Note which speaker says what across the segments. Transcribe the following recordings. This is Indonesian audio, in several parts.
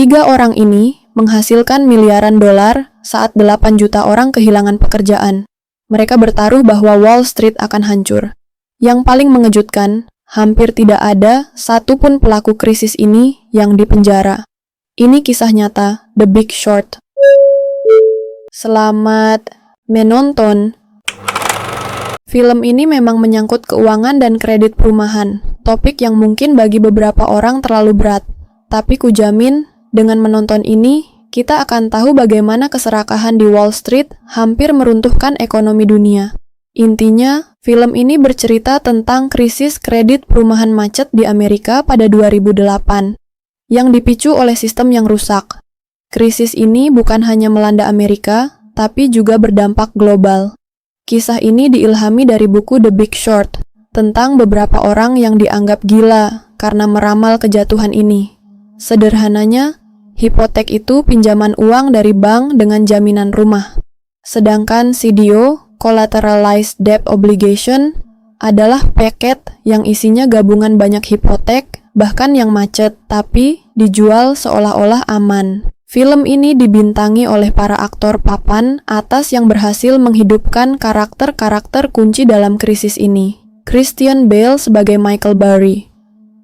Speaker 1: Tiga orang ini menghasilkan miliaran dolar saat 8 juta orang kehilangan pekerjaan. Mereka bertaruh bahwa Wall Street akan hancur. Yang paling mengejutkan, hampir tidak ada satupun pelaku krisis ini yang dipenjara. Ini kisah nyata, The Big Short. Selamat menonton. Film ini memang menyangkut keuangan dan kredit perumahan, topik yang mungkin bagi beberapa orang terlalu berat. Tapi kujamin, dengan menonton ini, kita akan tahu bagaimana keserakahan di Wall Street hampir meruntuhkan ekonomi dunia. Intinya, film ini bercerita tentang krisis kredit perumahan macet di Amerika pada 2008, yang dipicu oleh sistem yang rusak. Krisis ini bukan hanya melanda Amerika, tapi juga berdampak global. Kisah ini diilhami dari buku The Big Short, tentang beberapa orang yang dianggap gila karena meramal kejatuhan ini. Sederhananya, hipotek itu pinjaman uang dari bank dengan jaminan rumah. Sedangkan CDO, Collateralized Debt Obligation, adalah paket yang isinya gabungan banyak hipotek, bahkan yang macet, tapi dijual seolah-olah aman. Film ini dibintangi oleh para aktor papan atas yang berhasil menghidupkan karakter-karakter kunci dalam krisis ini. Christian Bale sebagai Michael Burry,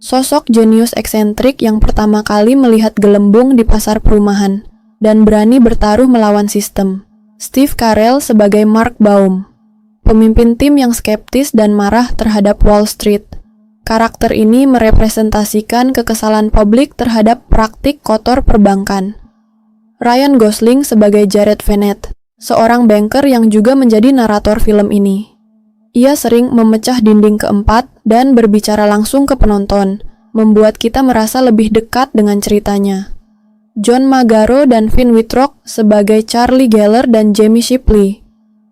Speaker 1: sosok jenius eksentrik yang pertama kali melihat gelembung di pasar perumahan dan berani bertaruh melawan sistem. Steve Carell sebagai Mark Baum, pemimpin tim yang skeptis dan marah terhadap Wall Street. Karakter ini merepresentasikan kekesalan publik terhadap praktik kotor perbankan. Ryan Gosling sebagai Jared Vanett, seorang banker yang juga menjadi narator film ini. Ia sering memecah dinding keempat dan berbicara langsung ke penonton, membuat kita merasa lebih dekat dengan ceritanya. John Magaro dan Finn Wittrock sebagai Charlie Geller dan Jamie Shipley,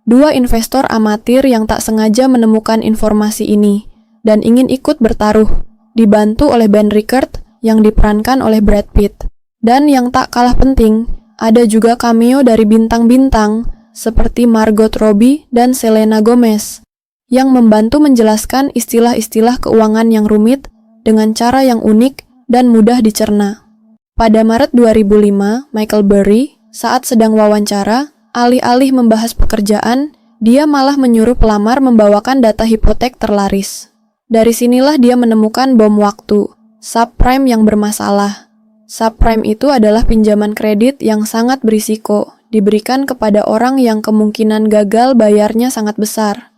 Speaker 1: dua investor amatir yang tak sengaja menemukan informasi ini dan ingin ikut bertaruh, dibantu oleh Ben Rickert yang diperankan oleh Brad Pitt. Dan yang tak kalah penting, ada juga cameo dari bintang-bintang seperti Margot Robbie dan Selena Gomez, yang membantu menjelaskan istilah-istilah keuangan yang rumit dengan cara yang unik dan mudah dicerna. Pada Maret 2005, Michael Burry, saat sedang wawancara, alih-alih membahas pekerjaan, dia malah menyuruh pelamar membawakan data hipotek terlaris. Dari sinilah dia menemukan bom waktu, subprime yang bermasalah. Subprime itu adalah pinjaman kredit yang sangat berisiko, diberikan kepada orang yang kemungkinan gagal bayarnya sangat besar.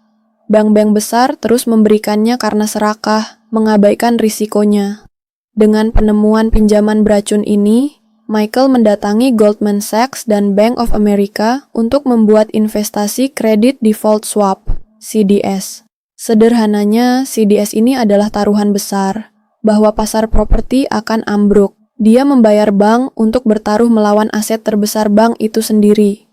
Speaker 1: Bank-bank besar terus memberikannya karena serakah, mengabaikan risikonya. Dengan penemuan pinjaman beracun ini, Michael mendatangi Goldman Sachs dan Bank of America untuk membuat investasi Credit Default Swap, CDS. Sederhananya, CDS ini adalah taruhan besar, bahwa pasar properti akan ambruk. Dia membayar bank untuk bertaruh melawan aset terbesar bank itu sendiri.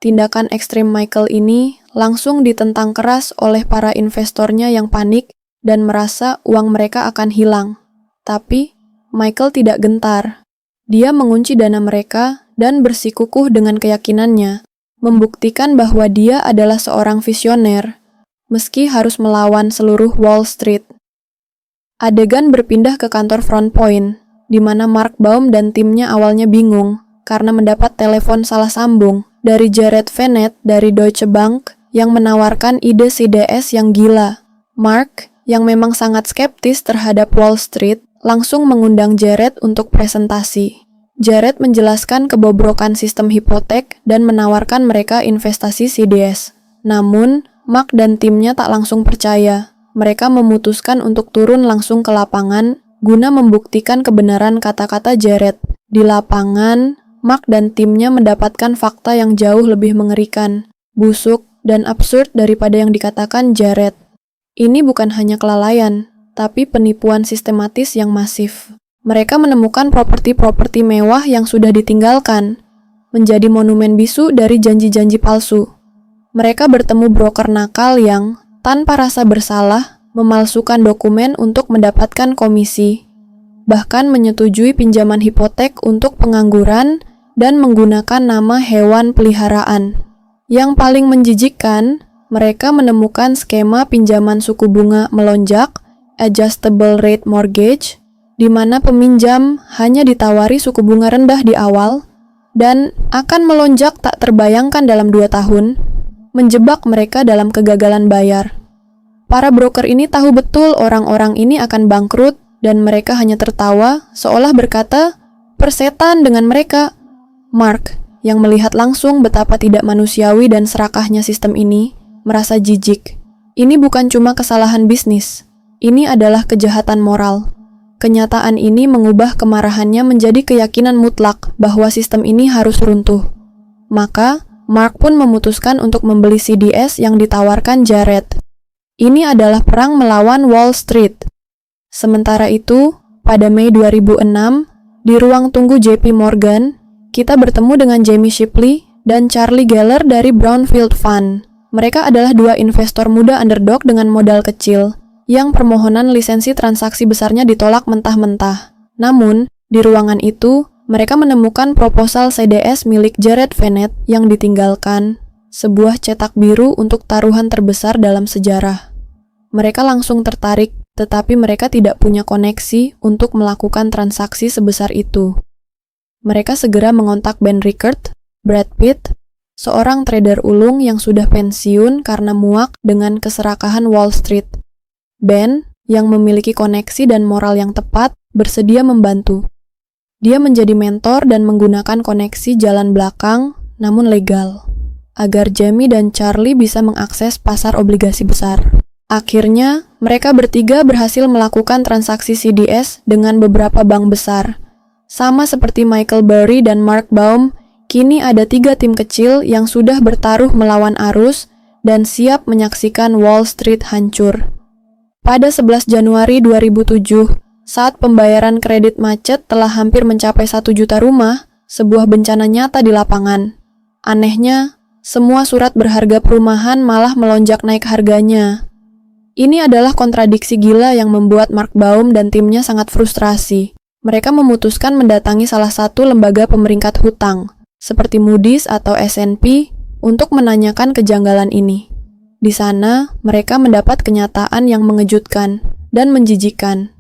Speaker 1: Tindakan ekstrim Michael ini langsung ditentang keras oleh para investornya yang panik dan merasa uang mereka akan hilang. Tapi, Michael tidak gentar. Dia mengunci dana mereka dan bersikukuh dengan keyakinannya, membuktikan bahwa dia adalah seorang visioner, meski harus melawan seluruh Wall Street. Adegan berpindah ke kantor Front Point, di mana Mark Baum dan timnya awalnya bingung karena mendapat telepon salah sambung dari Jared Vanett dari Deutsche Bank yang menawarkan ide CDS yang gila. Mark, yang memang sangat skeptis terhadap Wall Street, langsung mengundang Jared untuk presentasi. Jared menjelaskan kebobrokan sistem hipotek dan menawarkan mereka investasi CDS. Namun, Mark dan timnya tak langsung percaya. Mereka memutuskan untuk turun langsung ke lapangan guna membuktikan kebenaran kata-kata Jared. Di lapangan, Mark dan timnya mendapatkan fakta yang jauh lebih mengerikan, busuk, dan absurd daripada yang dikatakan Jared. Ini bukan hanya kelalaian, tapi penipuan sistematis yang masif. Mereka menemukan properti-properti mewah yang sudah ditinggalkan, menjadi monumen bisu dari janji-janji palsu. Mereka bertemu broker nakal yang, tanpa rasa bersalah, memalsukan dokumen untuk mendapatkan komisi, bahkan menyetujui pinjaman hipotek untuk pengangguran dan menggunakan nama hewan peliharaan. Yang paling menjijikkan, mereka menemukan skema pinjaman suku bunga melonjak, adjustable rate mortgage, di mana peminjam hanya ditawari suku bunga rendah di awal dan akan melonjak tak terbayangkan dalam 2 tahun, menjebak mereka dalam kegagalan bayar. Para broker ini tahu betul orang-orang ini akan bangkrut dan mereka hanya tertawa seolah berkata, "Persetan dengan mereka." Mark, yang melihat langsung betapa tidak manusiawi dan serakahnya sistem ini, merasa jijik. Ini bukan cuma kesalahan bisnis, ini adalah kejahatan moral. Kenyataan ini mengubah kemarahannya menjadi keyakinan mutlak bahwa sistem ini harus runtuh. Maka, Mark pun memutuskan untuk membeli CDS yang ditawarkan Jared. Ini adalah perang melawan Wall Street. Sementara itu, pada Mei 2006, di ruang tunggu JP Morgan, kita bertemu dengan Jamie Shipley dan Charlie Geller dari Brownfield Fund. Mereka adalah 2 investor muda underdog dengan modal kecil, yang permohonan lisensi transaksi besarnya ditolak mentah-mentah. Namun, di ruangan itu, mereka menemukan proposal CDS milik Jared Venet yang ditinggalkan, sebuah cetak biru untuk taruhan terbesar dalam sejarah. Mereka langsung tertarik, tetapi mereka tidak punya koneksi untuk melakukan transaksi sebesar itu. Mereka segera mengontak Ben Rickert, Brad Pitt, seorang trader ulung yang sudah pensiun karena muak dengan keserakahan Wall Street. Ben, yang memiliki koneksi dan moral yang tepat, bersedia membantu. Dia menjadi mentor dan menggunakan koneksi jalan belakang, namun legal, agar Jamie dan Charlie bisa mengakses pasar obligasi besar. Akhirnya, mereka bertiga berhasil melakukan transaksi CDS dengan beberapa bank besar. Sama seperti Michael Burry dan Mark Baum, kini ada 3 tim kecil yang sudah bertaruh melawan arus dan siap menyaksikan Wall Street hancur. Pada 11 Januari 2007, saat pembayaran kredit macet telah hampir mencapai 1 juta rumah, sebuah bencana nyata di lapangan. Anehnya, semua surat berharga perumahan malah melonjak naik harganya. Ini adalah kontradiksi gila yang membuat Mark Baum dan timnya sangat frustrasi. Mereka memutuskan mendatangi salah satu lembaga pemeringkat hutang, seperti Moody's atau S&P, untuk menanyakan kejanggalan ini. Di sana, mereka mendapat kenyataan yang mengejutkan dan menjijikkan.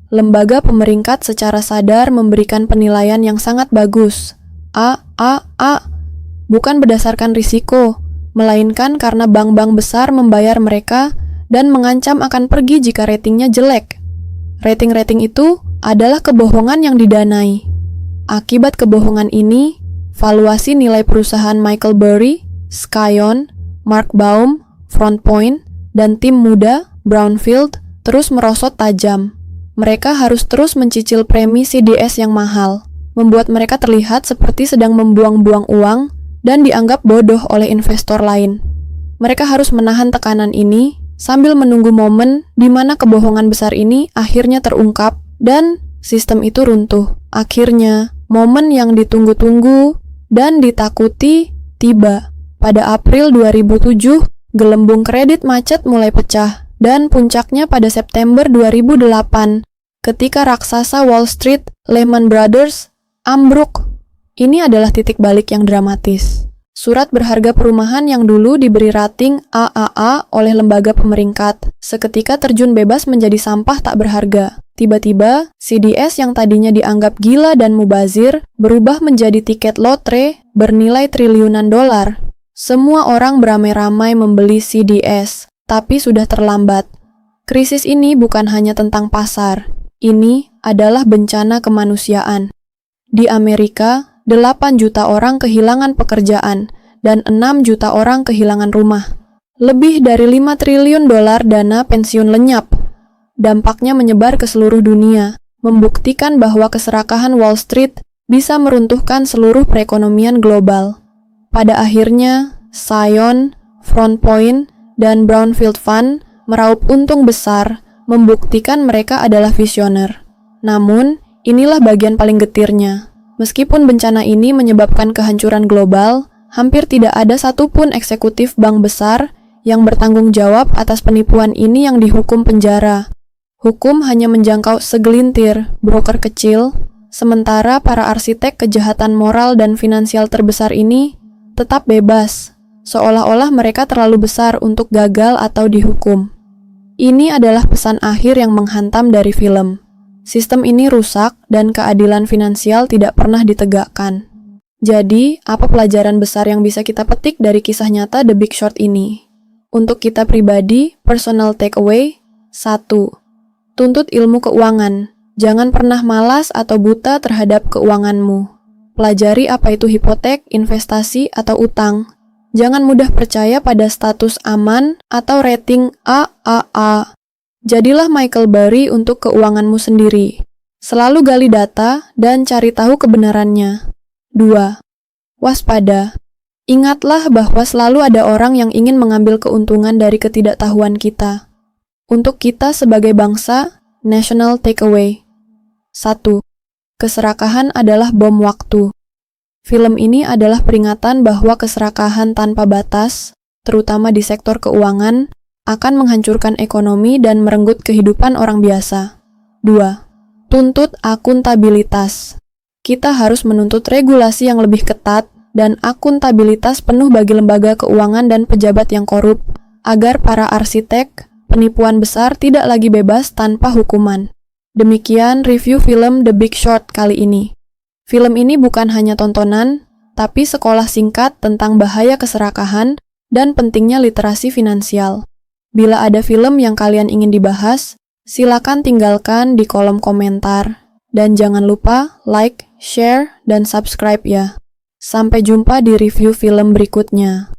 Speaker 1: Lembaga pemeringkat secara sadar memberikan penilaian yang sangat bagus. A, bukan berdasarkan risiko, melainkan karena bank-bank besar membayar mereka dan mengancam akan pergi jika ratingnya jelek. Rating-rating itu adalah kebohongan yang didanai. Akibat kebohongan ini, valuasi nilai perusahaan Michael Burry, Scion, Mark Baum, Front Point, dan tim muda, Brownfield, terus merosot tajam. Mereka harus terus mencicil premi CDS yang mahal, membuat mereka terlihat seperti sedang membuang-buang uang dan dianggap bodoh oleh investor lain. Mereka harus menahan tekanan ini sambil menunggu momen di mana kebohongan besar ini akhirnya terungkap dan sistem itu runtuh. Akhirnya, momen yang ditunggu-tunggu dan ditakuti tiba. Pada April 2007, gelembung kredit macet mulai pecah, dan puncaknya pada September 2008, ketika raksasa Wall Street, Lehman Brothers, ambruk. Ini adalah titik balik yang dramatis. Surat berharga perumahan yang dulu diberi rating AAA oleh lembaga pemeringkat, seketika terjun bebas menjadi sampah tak berharga. Tiba-tiba, CDS yang tadinya dianggap gila dan mubazir, berubah menjadi tiket lotre bernilai triliunan dolar. Semua orang beramai-ramai membeli CDS, tapi sudah terlambat. Krisis ini bukan hanya tentang pasar, ini adalah bencana kemanusiaan. Di Amerika, 8 juta orang kehilangan pekerjaan, dan 6 juta orang kehilangan rumah. Lebih dari 5 triliun dolar dana pensiun lenyap. Dampaknya menyebar ke seluruh dunia, membuktikan bahwa keserakahan Wall Street bisa meruntuhkan seluruh perekonomian global. Pada akhirnya, Scion, Front Point, dan Brownfield Fund meraup untung besar, membuktikan mereka adalah visioner. Namun, inilah bagian paling getirnya. Meskipun bencana ini menyebabkan kehancuran global, hampir tidak ada satupun eksekutif bank besar yang bertanggung jawab atas penipuan ini yang dihukum penjara. Hukum hanya menjangkau segelintir broker kecil, sementara para arsitek kejahatan moral dan finansial terbesar ini tetap bebas, seolah-olah mereka terlalu besar untuk gagal atau dihukum. Ini adalah pesan akhir yang menghantam dari film. Sistem ini rusak dan keadilan finansial tidak pernah ditegakkan. Jadi, apa pelajaran besar yang bisa kita petik dari kisah nyata The Big Short ini? Untuk kita pribadi, personal takeaway, 1. Tuntut ilmu keuangan. Jangan pernah malas atau buta terhadap keuanganmu. Pelajari apa itu hipotek, investasi, atau utang. Jangan mudah percaya pada status aman atau rating AAA. Jadilah Michael Burry untuk keuanganmu sendiri. Selalu gali data dan cari tahu kebenarannya. 2. Waspada. Ingatlah bahwa selalu ada orang yang ingin mengambil keuntungan dari ketidaktahuan kita. Untuk kita sebagai bangsa, national takeaway. 1. Keserakahan adalah bom waktu. Film ini adalah peringatan bahwa keserakahan tanpa batas, terutama di sektor keuangan, akan menghancurkan ekonomi dan merenggut kehidupan orang biasa. 2. Tuntut akuntabilitas. Kita harus menuntut regulasi yang lebih ketat dan akuntabilitas penuh bagi lembaga keuangan dan pejabat yang korup, agar para arsitek, penipuan besar tidak lagi bebas tanpa hukuman. Demikian review film The Big Short kali ini. Film ini bukan hanya tontonan, tapi sekolah singkat tentang bahaya keserakahan dan pentingnya literasi finansial. Bila ada film yang kalian ingin dibahas, silakan tinggalkan di kolom komentar. Dan jangan lupa like, share, dan subscribe ya. Sampai jumpa di review film berikutnya.